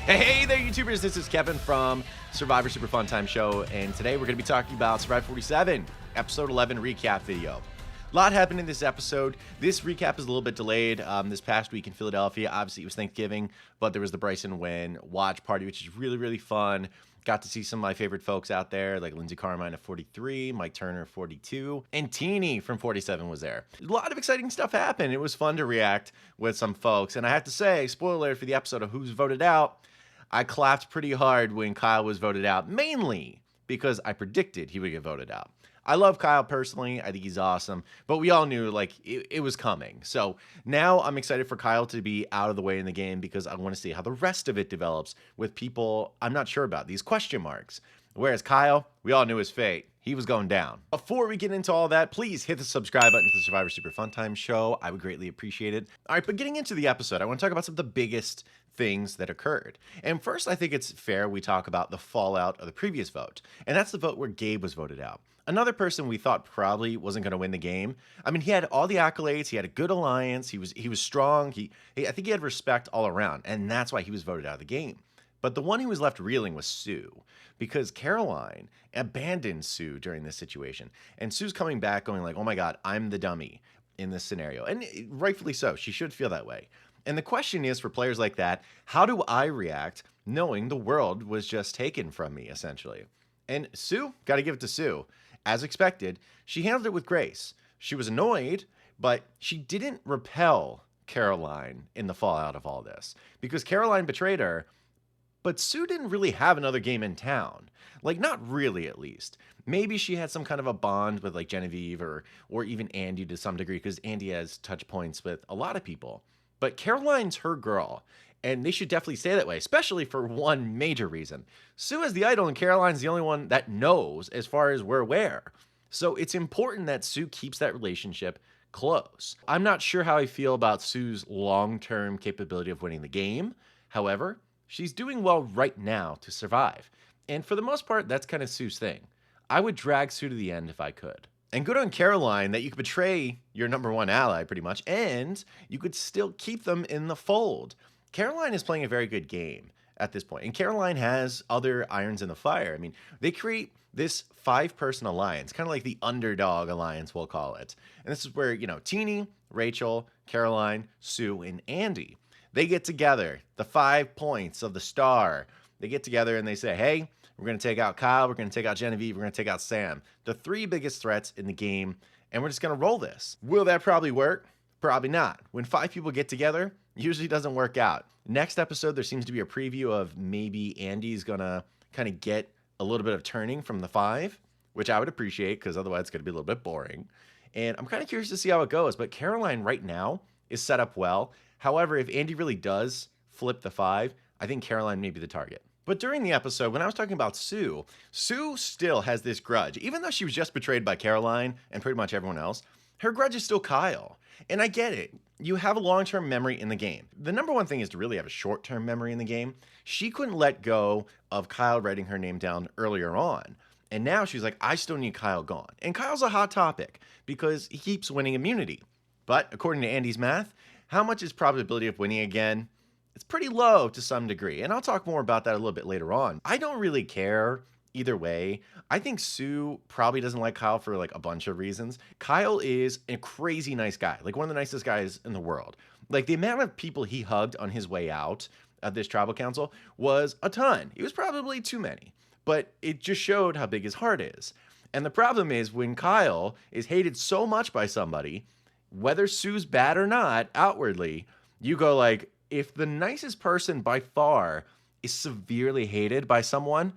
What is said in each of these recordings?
Hey there, YouTubers. This is Kevin from Survivor Super Fun Time Show, and today we're going to be talking about Survivor 47, Episode 11 recap video. A lot happened in this episode. This recap is a little bit delayed. This past week in Philadelphia, obviously it was Thanksgiving, but there was the Bryson Wynn watch party, which is really, really fun. Got to see some of my favorite folks out there, like Lindsay Carmine at 43, Mike Turner 42, and Teeny from 47 was there. A lot of exciting stuff happened. It was fun to react with some folks, and I have to say, spoiler alert for the episode of Who's Voted Out, I clapped pretty hard when Kyle was voted out, mainly because I predicted he would get voted out. I love Kyle personally. I think he's awesome, but we all knew like it was coming. So now I'm excited for Kyle to be out of the way in the game because I want to see how the rest of it develops with people I'm not sure about, these question marks. Whereas Kyle, we all knew his fate. He was going down. Before we get into all that, please hit the subscribe button to the Survivor Super Fun Time Show. I would greatly appreciate it. All right, but getting into the episode, I want to talk about some of the biggest things that occurred. And first, I think it's fair we talk about the fallout of the previous vote. And that's the vote where Gabe was voted out. Another person we thought probably wasn't going to win the game. I mean, he had all the accolades. He had a good alliance. He was strong. I think he had respect all around. And that's why he was voted out of the game. But the one who was left reeling was Sue, because Caroline abandoned Sue during this situation. And Sue's coming back going like, oh my God, I'm the dummy in this scenario. And rightfully so. She should feel that way. And the question is, for players like that, how do I react knowing the world was just taken from me, essentially? And Sue, got to give it to Sue. As expected, she handled it with grace. She was annoyed, but she didn't repel Caroline in the fallout of all this, because Caroline betrayed her. But Sue didn't really have another game in town. Like, not really, at least. Maybe she had some kind of a bond with, like, Genevieve or even Andy to some degree, because Andy has touch points with a lot of people. But Caroline's her girl, and they should definitely stay that way, especially for one major reason. Sue is the idol, and Caroline's the only one that knows as far as we're aware. So it's important that Sue keeps that relationship close. I'm not sure how I feel about Sue's long-term capability of winning the game. However, she's doing well right now to survive. And for the most part, that's kind of Sue's thing. I would drag Sue to the end if I could. And good on Caroline that you could betray your number one ally pretty much, and you could still keep them in the fold. Caroline is playing a very good game at this point. And Caroline has other irons in the fire. I mean, they create this 5-person alliance, kind of like the underdog alliance, we'll call it. And this is where, Teeny, Rachel, Caroline, Sue, and Andy, they get together, the 5 points of the star. They get together and they say, hey, we're going to take out Kyle, we're going to take out Genevieve, we're going to take out Sam. The 3 biggest threats in the game, and we're just going to roll this. Will that probably work? Probably not. When 5 people get together, it usually doesn't work out. Next episode, there seems to be a preview of maybe Andy's going to kind of get a little bit of turning from the 5, which I would appreciate because otherwise it's going to be a little bit boring. And I'm kind of curious to see how it goes, but Caroline right now is set up well. However, if Andy really does flip the 5, I think Caroline may be the target. But during the episode, when I was talking about Sue, Sue still has this grudge. Even though she was just betrayed by Caroline and pretty much everyone else, her grudge is still Kyle. And I get it. You have a long-term memory in the game. The number one thing is to really have a short-term memory in the game. She couldn't let go of Kyle writing her name down earlier on. And now she's like, I still need Kyle gone. And Kyle's a hot topic because he keeps winning immunity. But according to Andy's math, how much is probability of winning again? It's pretty low to some degree, and I'll talk more about that a little bit later on. I don't really care either way. I think Sue probably doesn't like Kyle for like a bunch of reasons. Kyle is a crazy nice guy, like one of the nicest guys in the world. Like the amount of people he hugged on his way out of this tribal council was a ton. It was probably too many, but it just showed how big his heart is. And the problem is when Kyle is hated so much by somebody, whether Sue's bad or not, outwardly, you go like, if the nicest person by far is severely hated by someone,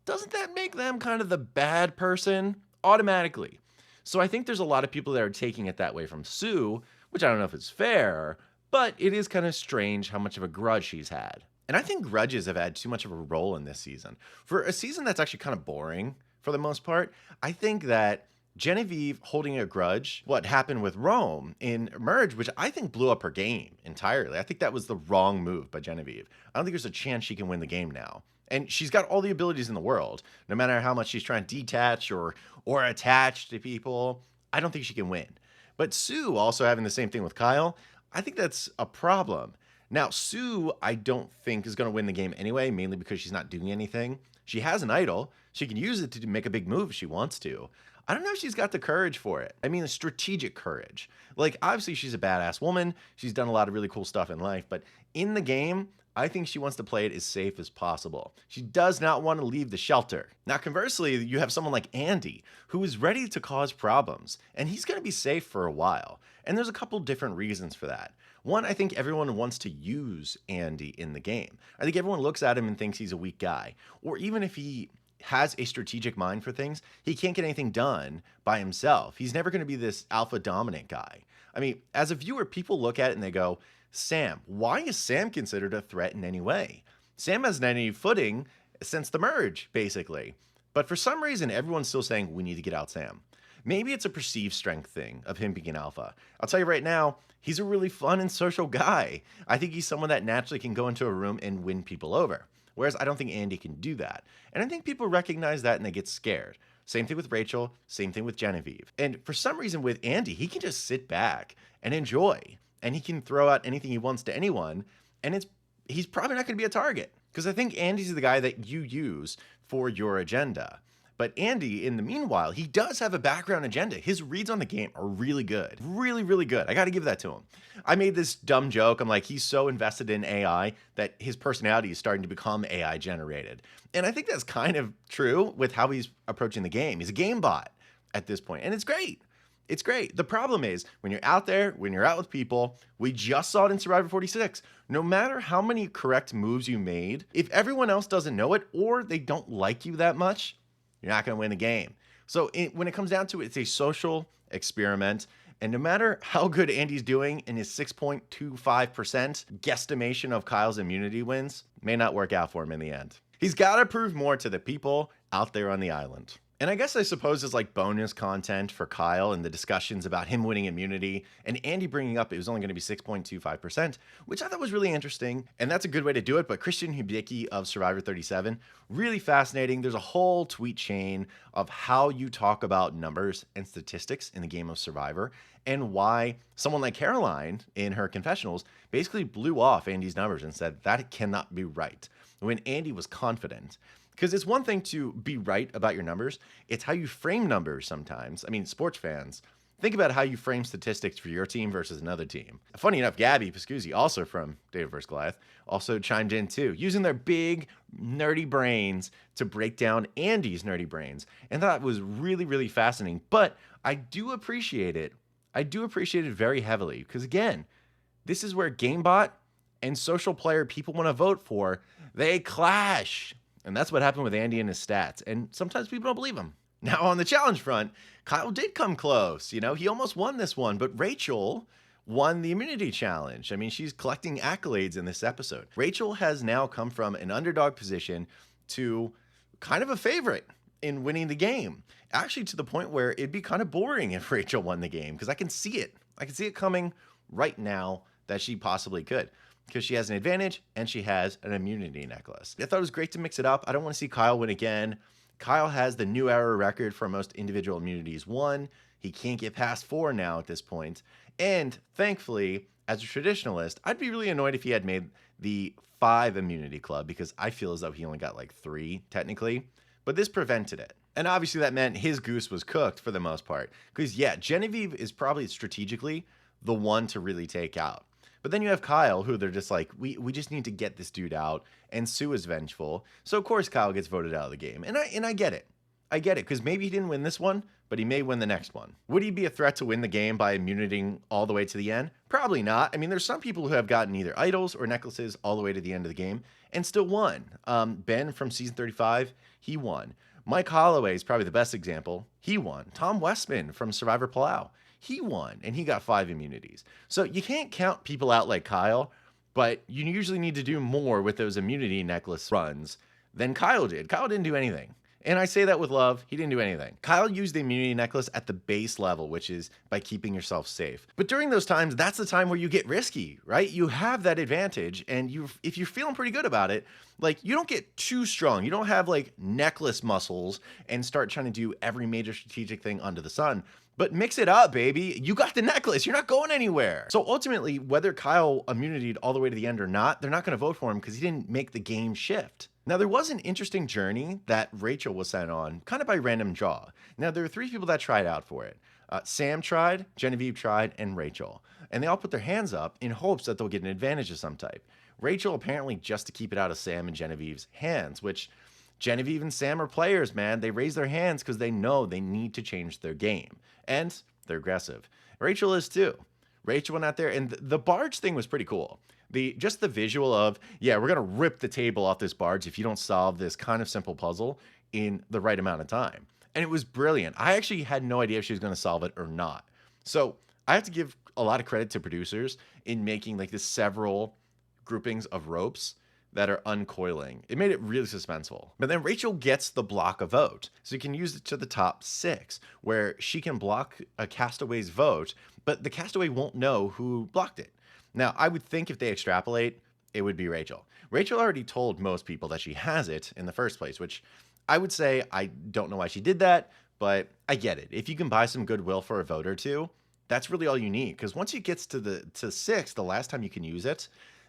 doesn't that make them kind of the bad person automatically? So I think there's a lot of people that are taking it that way from Sue, which I don't know if it's fair, but it is kind of strange how much of a grudge she's had. And I think grudges have had too much of a role in this season. For a season that's actually kind of boring for the most part, I think that Genevieve holding a grudge, what happened with Rome in Merge, which I think blew up her game entirely. I think that was the wrong move by Genevieve. I don't think there's a chance she can win the game now. And she's got all the abilities in the world. No matter how much she's trying to detach or attach to people, I don't think she can win. But Sue also having the same thing with Kyle, I think that's a problem. Now, Sue, I don't think is going to win the game anyway, mainly because she's not doing anything. She has an idol. She can use it to make a big move if she wants to. I don't know if she's got the courage for it. I mean, the strategic courage. Like, obviously, she's a badass woman. She's done a lot of really cool stuff in life. But in the game, I think she wants to play it as safe as possible. She does not want to leave the shelter. Now, conversely, you have someone like Andy, who is ready to cause problems. And he's going to be safe for a while. And there's a couple different reasons for that. One, I think everyone wants to use Andy in the game. I think everyone looks at him and thinks he's a weak guy. Or even if he has a strategic mind for things, he can't get anything done by himself. He's never going to be this alpha dominant guy. I mean, as a viewer, people look at it and they go, Sam, why is Sam considered a threat in any way? Sam hasn't had any footing since the merge, basically. But for some reason, everyone's still saying we need to get out Sam. Maybe it's a perceived strength thing of him being alpha. I'll tell you right now, he's a really fun and social guy. I think he's someone that naturally can go into a room and win people over. Whereas I don't think Andy can do that. And I think people recognize that and they get scared. Same thing with Rachel, same thing with Genevieve. And for some reason with Andy, he can just sit back and enjoy. And he can throw out anything he wants to anyone. And he's probably not going to be a target. Because I think Andy's the guy that you use for your agenda. But Andy, in the meanwhile, he does have a background agenda. His reads on the game are really good. Really, really good. I got to give that to him. I made this dumb joke. I'm like, he's so invested in AI that his personality is starting to become AI generated. And I think that's kind of true with how he's approaching the game. He's a game bot at this point, and it's great. It's great. The problem is when you're out there, when you're out with people, we just saw it in Survivor 46. No matter how many correct moves you made, if everyone else doesn't know it or they don't like you that much, you're not going to win the game. So when it comes down to it, it's a social experiment. And no matter how good Andy's doing in his 6.25% guesstimation of Kyle's immunity wins, may not work out for him in the end. He's got to prove more to the people out there on the island. And I suppose it's like bonus content for Kyle and the discussions about him winning immunity and Andy bringing up it was only going to be 6.25%, which I thought was really interesting. And that's a good way to do it. But Christian Hubicki of Survivor 37, really fascinating. There's a whole tweet chain of how you talk about numbers and statistics in the game of Survivor and why someone like Caroline in her confessionals basically blew off Andy's numbers and said that cannot be right when Andy was confident. Because it's one thing to be right about your numbers. It's how you frame numbers sometimes. I mean, sports fans, think about how you frame statistics for your team versus another team. Funny enough, Gabby Pascuzzi, also from David vs. Goliath, also chimed in too, using their big nerdy brains to break down Andy's nerdy brains. And that was really, really fascinating. But I do appreciate it. I do appreciate it very heavily. Because again, this is where GameBot and social player people want to vote for, they clash. And that's what happened with Andy and his stats. And sometimes people don't believe him. Now, on the challenge front, Kyle did come close. You know, he almost won this one. But Rachel won the immunity challenge. I mean, she's collecting accolades in this episode. Rachel has now come from an underdog position to kind of a favorite in winning the game. Actually, to the point where it'd be kind of boring if Rachel won the game. Because I can see it. I can see it coming right now that she possibly could. Because she has an advantage and she has an immunity necklace. I thought it was great to mix it up. I don't want to see Kyle win again. Kyle has the new era record for most individual immunities won. He can't get past 4 now at this point. And thankfully, as a traditionalist, I'd be really annoyed if he had made the 5 immunity club because I feel as though he only got like 3 technically. But this prevented it. And obviously that meant his goose was cooked for the most part. Because yeah, Genevieve is probably strategically the one to really take out. But then you have Kyle, who they're just like, we just need to get this dude out. And Sue is vengeful. So, of course, Kyle gets voted out of the game. And I get it. I get it, because maybe he didn't win this one, but he may win the next one. Would he be a threat to win the game by immunitying all the way to the end? Probably not. I mean, there's some people who have gotten either idols or necklaces all the way to the end of the game and still won. Ben from Season 35, he won. Mike Holloway is probably the best example. He won. Tom Westman from Survivor Palau. He won, and he got 5 immunities. So you can't count people out like Kyle, but you usually need to do more with those immunity necklace runs than Kyle did. Kyle didn't do anything. And I say that with love. He didn't do anything. Kyle used the immunity necklace at the base level, which is by keeping yourself safe. But during those times, that's the time where you get risky, right? You have that advantage, and if you're feeling pretty good about it, like, you don't get too strong. You don't have like necklace muscles and start trying to do every major strategic thing under the sun. But mix it up, baby. You got the necklace. You're not going anywhere. So ultimately, whether Kyle immunity'd all the way to the end or not, they're not going to vote for him because he didn't make the game shift. Now, there was an interesting journey that Rachel was sent on, kind of by random draw. Now, there were 3 people that tried out for it. Sam tried, Genevieve tried, and Rachel. And they all put their hands up in hopes that they'll get an advantage of some type. Rachel apparently just to keep it out of Sam and Genevieve's hands, which Genevieve and Sam are players, man. They raise their hands because they know they need to change their game. And they're aggressive. Rachel is too. Rachel went out there, and the barge thing was pretty cool. Just the visual of, yeah, we're going to rip the table off this barge if you don't solve this kind of simple puzzle in the right amount of time. And it was brilliant. I actually had no idea if she was going to solve it or not. So I have to give a lot of credit to producers in making like this several groupings of ropes that are uncoiling. It made it really suspenseful. But then Rachel gets the block a vote. So you can use it to the top 6, where she can block a castaway's vote, but the castaway won't know who blocked it. Now, I would think if they extrapolate, it would be Rachel. Rachel already told most people that she has it in the first place, which I would say I don't know why she did that, but I get it. If you can buy some goodwill for a vote or two, that's really all you need. Because once it gets to 6, the last time you can use it,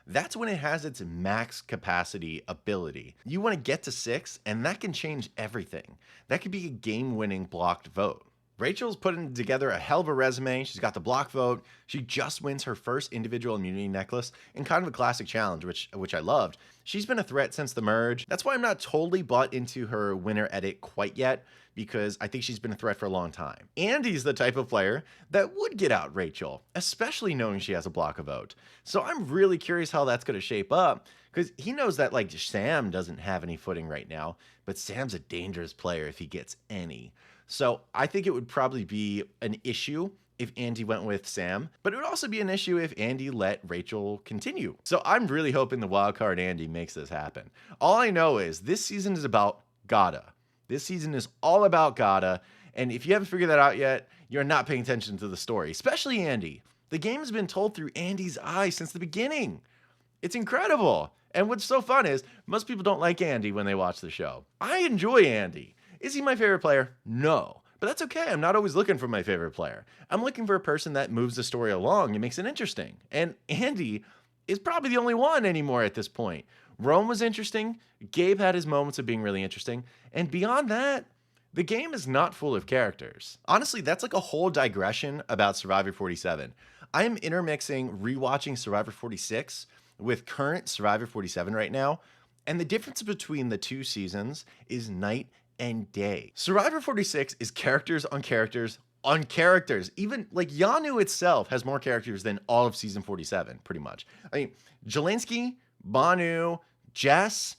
that's when it has its max capacity ability. You want to get to 6, and that can change everything. That could be a game-winning blocked vote. Rachel's putting together a hell of a resume. She's got the block vote. She just wins her first individual immunity necklace in kind of a classic challenge, which I loved. She's been a threat since the merge. That's why I'm not totally bought into her winner edit quite yet, because I think she's been a threat for a long time. Andy's the type of player that would get out Rachel, especially knowing she has a block vote. So I'm really curious how that's going to shape up, because he knows that like Sam doesn't have any footing right now, but Sam's a dangerous player if he gets any. So I think it would probably be an issue if Andy went with Sam, but it would also be an issue if Andy let Rachel continue. So I'm really hoping the wildcard Andy makes this happen. All I know is this season is about gotta. This season is all about gotta, and if you haven't figured that out yet, you're not paying attention to the story, especially Andy. The game has been told through Andy's eyes since the beginning. It's incredible. And what's so fun is most people don't like Andy when they watch the show. I enjoy Andy. Is he my favorite player? No. But that's okay. I'm not always looking for my favorite player. I'm looking for a person that moves the story along and makes it interesting. And Andy is probably the only one anymore at this point. Rome was interesting. Gabe had his moments of being really interesting. And beyond that, the game is not full of characters. Honestly, that's like a whole digression about Survivor 47. I am intermixing rewatching Survivor 46 with current Survivor 47 right now. And the difference between the 2 seasons is night and day. Survivor 46 is characters on characters on characters. Even like Yanu itself has more characters than all of season 47, pretty much. I mean, Jelinski, Banu, Jess,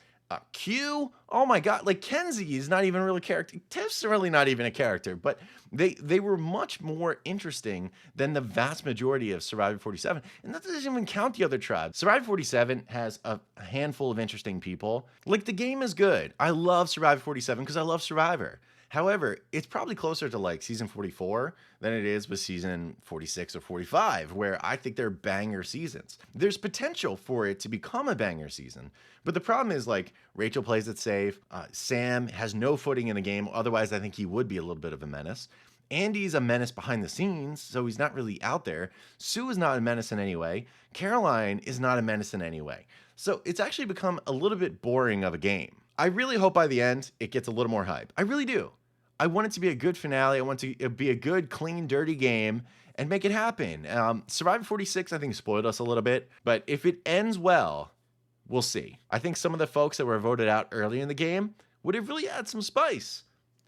Q, oh my god, like Kenzie is not even really a character. Tiff's really not even a character, but they were much more interesting than the vast majority of Survivor 47. And that doesn't even count the other tribes. Survivor 47 has a handful of interesting people. Like the game is good. I love Survivor 47 because I love Survivor. However, it's probably closer to like season 44 than it is with season 46 or 45, where I think they're banger seasons. There's potential for it to become a banger season, but the problem is like Rachel plays it safe. Sam has no footing in the game. Otherwise, I think he would be a little bit of a menace. Andy's a menace behind the scenes, so he's not really out there. Sue is not a menace in any way. Caroline is not a menace in any way. So it's actually become a little bit boring of a game. I really hope by the end it gets a little more hype. I really do. I want it to be a good finale. I want it to be a good, clean, dirty game and make it happen. Survivor 46, I think, spoiled us a little bit. But if it ends well, we'll see. I think some of the folks that were voted out early in the game would have really had some spice.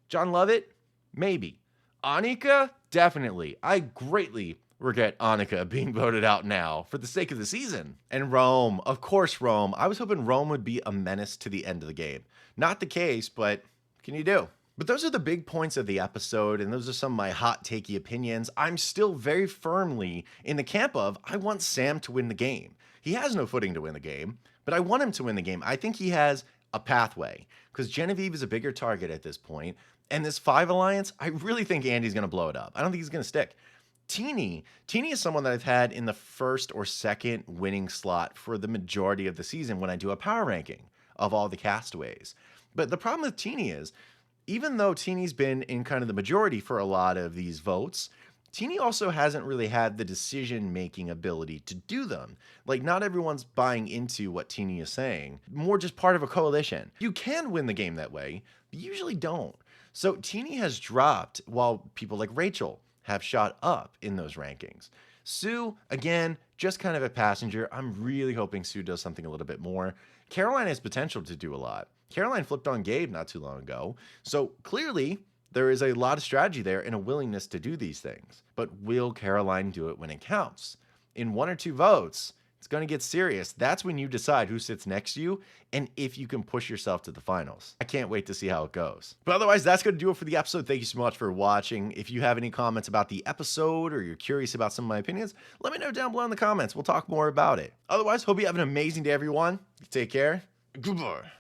John Lovett? Maybe. Annika? Definitely. I greatly regret Annika being voted out now for the sake of the season. And Rome. Of course, Rome. I was hoping Rome would be a menace to the end of the game. Not the case, but what can you do? But those are the big points of the episode, and those are some of my hot takey opinions. I'm still very firmly in the camp of I want Sam to win the game. He has no footing to win the game, but I want him to win the game. I think he has a pathway because Genevieve is a bigger target at this point. And this 5 alliance, I really think Andy's going to blow it up. I don't think he's going to stick. Teeny is someone that I've had in the first or second winning slot for the majority of the season when I do a power ranking of all the castaways. But the problem with Teeny is Even though Teeny's been in kind of the majority for a lot of these votes, Teeny also hasn't really had the decision-making ability to do them. Like, not everyone's buying into what Teeny is saying, more just part of a coalition. You can win the game that way, but you usually don't. So Teeny has dropped while people like Rachel have shot up in those rankings. Sue, again, just kind of a passenger. I'm really hoping Sue does something a little bit more. Caroline has potential to do a lot. Caroline flipped on Gabe not too long ago. So clearly, there is a lot of strategy there and a willingness to do these things. But will Caroline do it when it counts? In 1 or 2 votes, it's going to get serious. That's when you decide who sits next to you and if you can push yourself to the finals. I can't wait to see how it goes. But otherwise, that's going to do it for the episode. Thank you so much for watching. If you have any comments about the episode or you're curious about some of my opinions, let me know down below in the comments. We'll talk more about it. Otherwise, hope you have an amazing day, everyone. Take care. Goodbye.